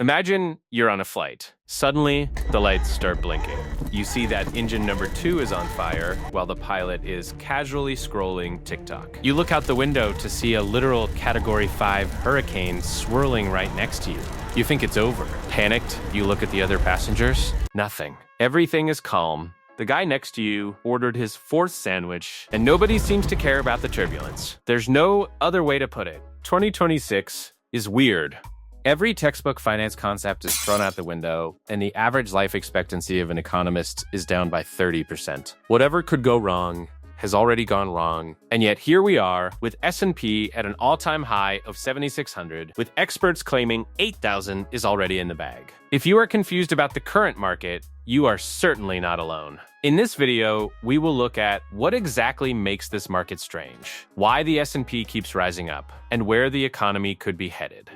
Imagine you're on a flight. Suddenly, the lights start blinking. You see that engine number 2 is on fire while the pilot is casually scrolling TikTok. You look out the window to see a literal Category 5 hurricane swirling right next to you. You think it's over. Panicked, you look at the other passengers. Nothing. Everything is calm. The guy next to you ordered his 4th sandwich, and nobody seems to care about the turbulence. There's no other way to put it. 2026 is weird. Every textbook finance concept is thrown out the window, and the average life expectancy of an economist is down by 30%. Whatever could go wrong has already gone wrong, and yet here we are with S&P at an all-time high of 7,600, with experts claiming 8,000 is already in the bag. If you are confused about the current market, you are certainly not alone. In this video, we will look at what exactly makes this market strange, why the S&P keeps rising up, and where the economy could be headed.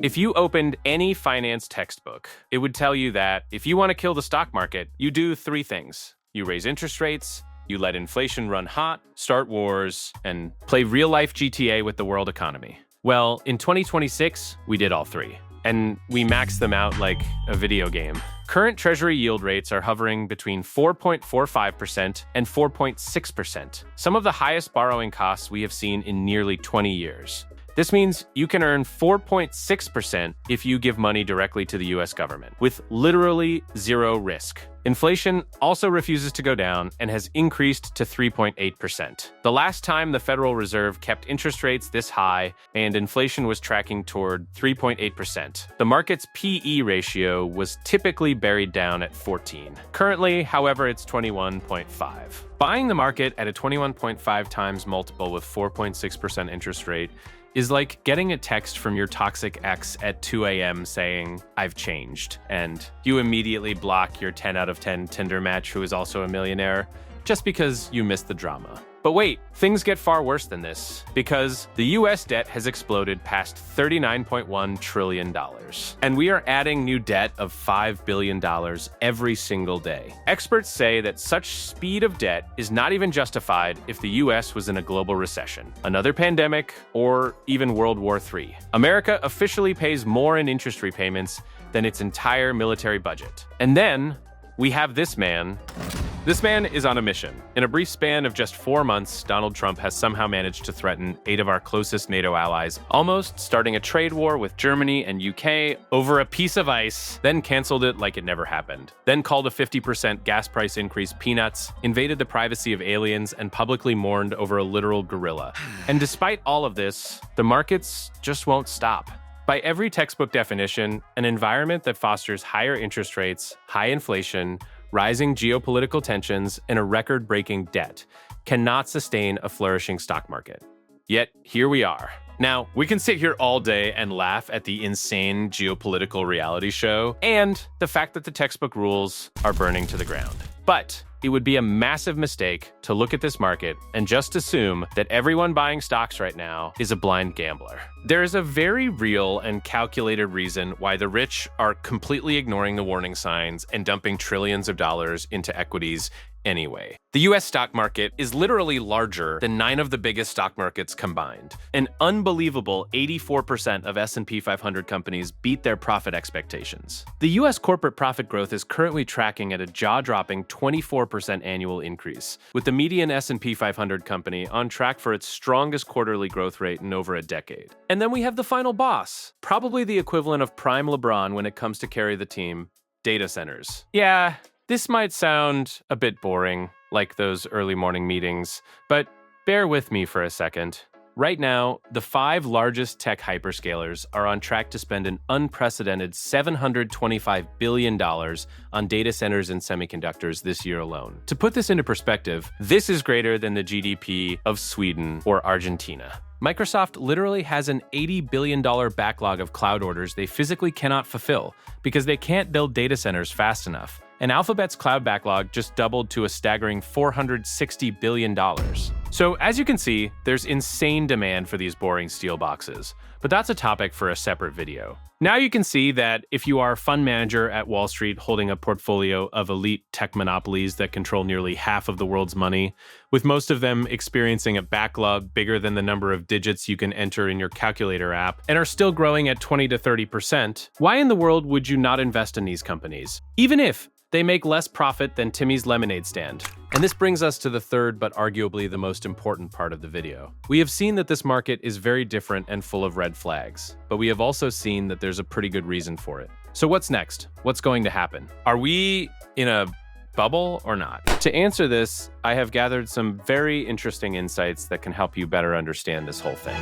If you opened any finance textbook, it would tell you that if you want to kill the stock market, you do 3 things. You raise interest rates, you let inflation run hot, start wars, and play real-life GTA with the world economy. Well, in 2026, we did all 3. And we maxed them out like a video game. Current Treasury yield rates are hovering between 4.45% and 4.6%, some of the highest borrowing costs we have seen in nearly 20 years. This means you can earn 4.6% if you give money directly to the US government, with literally zero risk. Inflation also refuses to go down and has increased to 3.8%. The last time the Federal Reserve kept interest rates this high and inflation was tracking toward 3.8%, the market's PE ratio was typically buried down at 14. Currently, however, it's 21.5. Buying the market at a 21.5 times multiple with 4.6% interest rate is like getting a text from your toxic ex at 2 a.m. saying, "I've changed," and you immediately block your 10 out of 10 Tinder match who is also a millionaire just because you missed the drama. But wait, things get far worse than this, because the US debt has exploded past $39.1 trillion. And we are adding new debt of $5 billion every single day. Experts say that such speed of debt is not even justified if the US was in a global recession, another pandemic, or even World War III. America officially pays more in interest repayments than its entire military budget. And then we have this man. This man is on a mission. In a brief span of just 4 months, Donald Trump has somehow managed to threaten 8 of our closest NATO allies, almost starting a trade war with Germany and UK over a piece of ice, then canceled it like it never happened, then called a 50% gas price increase peanuts, invaded the privacy of aliens, and publicly mourned over a literal gorilla. And despite all of this, the markets just won't stop. By every textbook definition, an environment that fosters higher interest rates, high inflation, rising geopolitical tensions, and a record-breaking debt cannot sustain a flourishing stock market. Yet, here we are. Now, we can sit here all day and laugh at the insane geopolitical reality show and the fact that the textbook rules are burning to the ground. But it would be a massive mistake to look at this market and just assume that everyone buying stocks right now is a blind gambler. There is a very real and calculated reason why the rich are completely ignoring the warning signs and dumping trillions of dollars into equities anyway. The US stock market is literally larger than 9 of the biggest stock markets combined. An unbelievable 84% of S&P 500 companies beat their profit expectations. The US corporate profit growth is currently tracking at a jaw-dropping 24% annual increase, with the median S&P 500 company on track for its strongest quarterly growth rate in over a decade. And then we have the final boss, probably the equivalent of prime LeBron when it comes to carry the team, data centers. Yeah, this might sound a bit boring, like those early morning meetings, but bear with me for a second. Right now, the 5 largest tech hyperscalers are on track to spend an unprecedented $725 billion on data centers and semiconductors this year alone. To put this into perspective, this is greater than the GDP of Sweden or Argentina. Microsoft literally has an $80 billion backlog of cloud orders they physically cannot fulfill because they can't build data centers fast enough. And Alphabet's cloud backlog just doubled to a staggering $460 billion. So as you can see, there's insane demand for these boring steel boxes, but that's a topic for a separate video. Now you can see that if you are a fund manager at Wall Street holding a portfolio of elite tech monopolies that control nearly half of the world's money, with most of them experiencing a backlog bigger than the number of digits you can enter in your calculator app, and are still growing at 20 to 30%, why in the world would you not invest in these companies? Even if they make less profit than Timmy's lemonade stand. And this brings us to the third but arguably the most important part of the video. We have seen that this market is very different and full of red flags, but we have also seen that there's a pretty good reason for it. So what's next? What's going to happen? Are we in a bubble or not? To answer this, I have gathered some very interesting insights that can help you better understand this whole thing.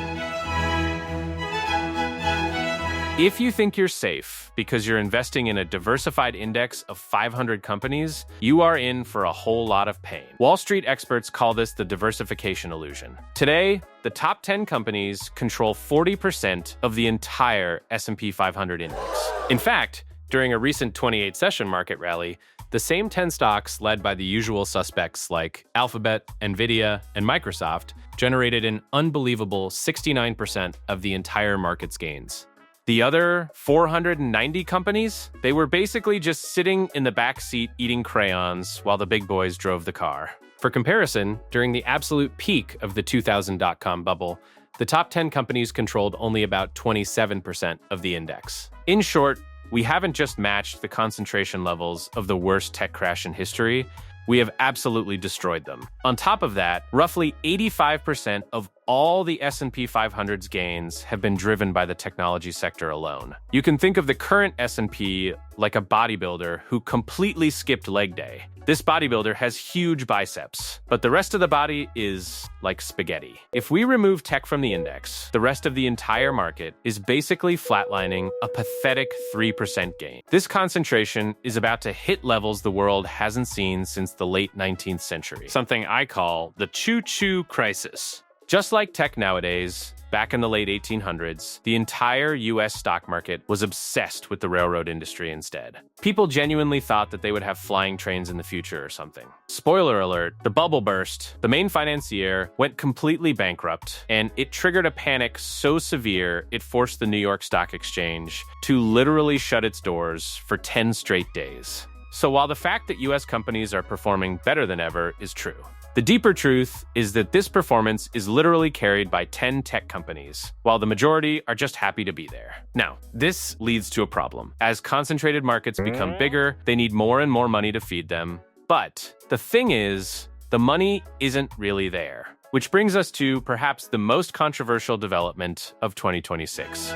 If you think you're safe because you're investing in a diversified index of 500 companies, you are in for a whole lot of pain. Wall Street experts call this the diversification illusion. Today, the top 10 companies control 40% of the entire S&P 500 index. In fact, during a recent 28-session market rally, the same 10 stocks led by the usual suspects like Alphabet, Nvidia, and Microsoft generated an unbelievable 69% of the entire market's gains. The other 490 companies, they were basically just sitting in the back seat eating crayons while the big boys drove the car. For comparison, during the absolute peak of the 2000 dot-com bubble, the top 10 companies controlled only about 27% of the index. In short, we haven't just matched the concentration levels of the worst tech crash in history, we have absolutely destroyed them. On top of that, roughly 85% of all the S&P 500's gains have been driven by the technology sector alone. You can think of the current S&P like a bodybuilder who completely skipped leg day. This bodybuilder has huge biceps, but the rest of the body is like spaghetti. If we remove tech from the index, the rest of the entire market is basically flatlining a pathetic 3% gain. This concentration is about to hit levels the world hasn't seen since the late 19th century, something I call the choo-choo crisis. Just like tech nowadays, back in the late 1800s, the entire US stock market was obsessed with the railroad industry instead. People genuinely thought that they would have flying trains in the future or something. Spoiler alert, the bubble burst, the main financier went completely bankrupt, and it triggered a panic so severe it forced the New York Stock Exchange to literally shut its doors for 10 straight days. So while the fact that US companies are performing better than ever is true, the deeper truth is that this performance is literally carried by 10 tech companies, while the majority are just happy to be there. Now, this leads to a problem. As concentrated markets become bigger, they need more and more money to feed them. But the thing is, the money isn't really there. Which brings us to perhaps the most controversial development of 2026.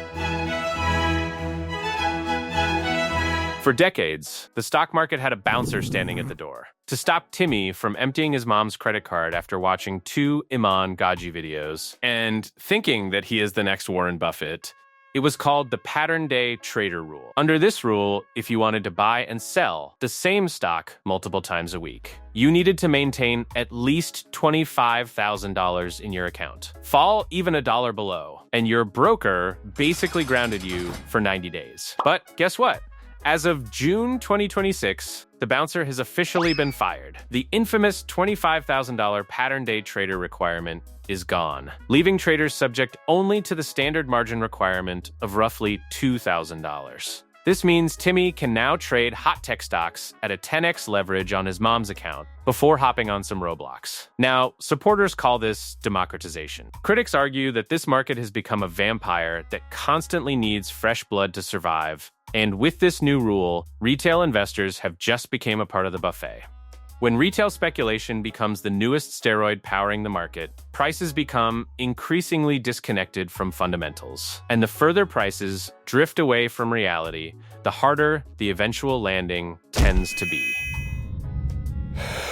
For decades, the stock market had a bouncer standing at the door to stop Timmy from emptying his mom's credit card after watching 2 Iman Gaji videos and thinking that he is the next Warren Buffett. It was called the pattern day trader rule. Under this rule, if you wanted to buy and sell the same stock multiple times a week, you needed to maintain at least $25,000 in your account. Fall even $1 below, and your broker basically grounded you for 90 days. But guess what? As of June 2026, the bouncer has officially been fired. The infamous $25,000 pattern day trader requirement is gone, leaving traders subject only to the standard margin requirement of roughly $2,000. This means Timmy can now trade hot tech stocks at a 10x leverage on his mom's account before hopping on some Roblox. Now, supporters call this democratization. Critics argue that this market has become a vampire that constantly needs fresh blood to survive. And with this new rule, retail investors have just become a part of the buffet. When retail speculation becomes the newest steroid powering the market, prices become increasingly disconnected from fundamentals. And the further prices drift away from reality, the harder the eventual landing tends to be.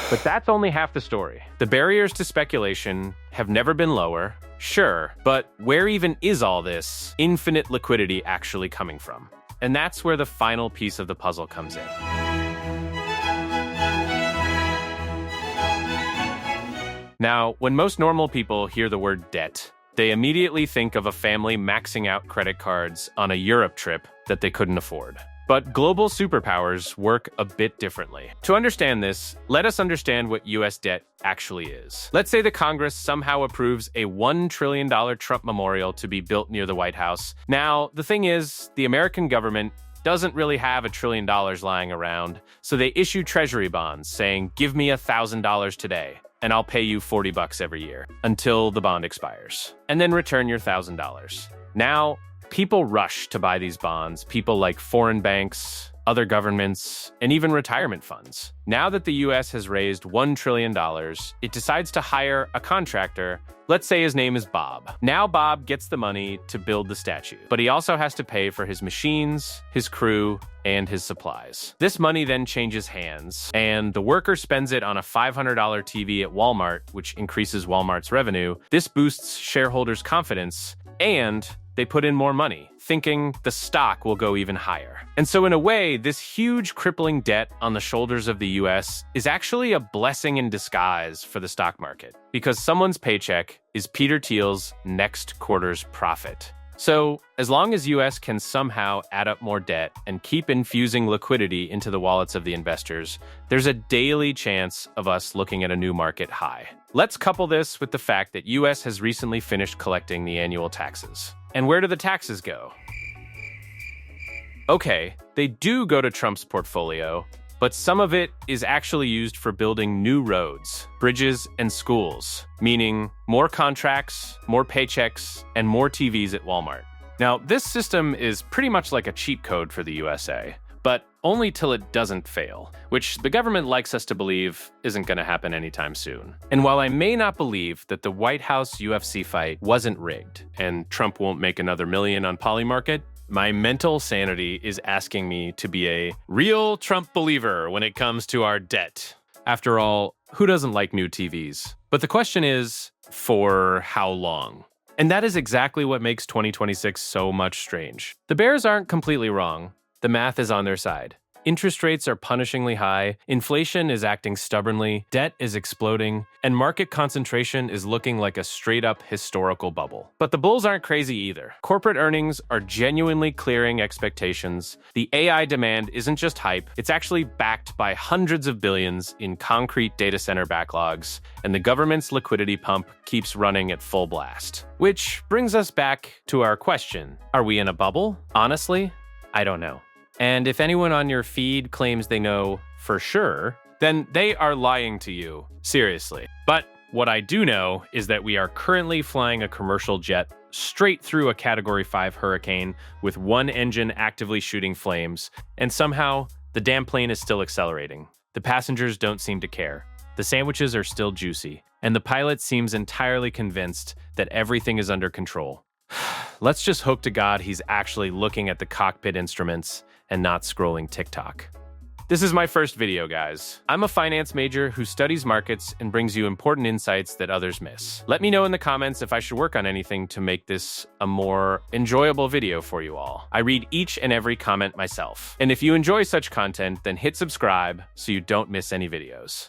But that's only half the story. The barriers to speculation have never been lower, sure, but where even is all this infinite liquidity actually coming from? And that's where the final piece of the puzzle comes in. Now, when most normal people hear the word debt, they immediately think of a family maxing out credit cards on a Europe trip that they couldn't afford. But global superpowers work a bit differently. To understand this, let us understand what US debt actually is. Let's say the Congress somehow approves a $1 trillion Trump memorial to be built near the White House. Now, the thing is, the American government doesn't really have $1 trillion lying around, so they issue treasury bonds saying, give me $1,000 today, and I'll pay you $40 every year until the bond expires, and then return your $1,000. Now, people rush to buy these bonds, people like foreign banks, other governments, and even retirement funds. Now that the US has raised $1 trillion, it decides to hire a contractor. Let's say his name is Bob. Now Bob gets the money to build the statue, but he also has to pay for his machines, his crew, and his supplies. This money then changes hands, and the worker spends it on a $500 TV at Walmart, which increases Walmart's revenue. This boosts shareholders' confidence, and they put in more money, thinking the stock will go even higher. And so in a way, this huge crippling debt on the shoulders of the US is actually a blessing in disguise for the stock market, because someone's paycheck is Peter Thiel's next quarter's profit. So as long as US can somehow add up more debt and keep infusing liquidity into the wallets of the investors, there's a daily chance of us looking at a new market high. Let's couple this with the fact that US has recently finished collecting the annual taxes. And where do the taxes go? Okay, they do go to Trump's portfolio, but some of it is actually used for building new roads, bridges, and schools, meaning more contracts, more paychecks, and more TVs at Walmart. Now, this system is pretty much like a cheat code for the USA, but only till it doesn't fail, which the government likes us to believe isn't going to happen anytime soon. And while I may not believe that the White House UFC fight wasn't rigged and Trump won't make another million on Polymarket, my mental sanity is asking me to be a real Trump believer when it comes to our debt. After all, who doesn't like new TVs? But the question is, for how long? And that is exactly what makes 2026 so much strange. The bears aren't completely wrong. The math is on their side. Interest rates are punishingly high, inflation is acting stubbornly, debt is exploding, and market concentration is looking like a straight-up historical bubble. But the bulls aren't crazy either. Corporate earnings are genuinely clearing expectations. The AI demand isn't just hype, it's actually backed by hundreds of billions in concrete data center backlogs, and the government's liquidity pump keeps running at full blast. Which brings us back to our question. Are we in a bubble? Honestly, I don't know. And if anyone on your feed claims they know for sure, then they are lying to you, seriously. But what I do know is that we are currently flying a commercial jet straight through a Category 5 hurricane with one engine actively shooting flames, and somehow the damn plane is still accelerating. The passengers don't seem to care. The sandwiches are still juicy, and the pilot seems entirely convinced that everything is under control. Let's just hope to God he's actually looking at the cockpit instruments and not scrolling TikTok. This is my first video, guys. I'm a finance major who studies markets and brings you important insights that others miss. Let me know in the comments if I should work on anything to make this a more enjoyable video for you all. I read each and every comment myself. And if you enjoy such content, then hit subscribe so you don't miss any videos.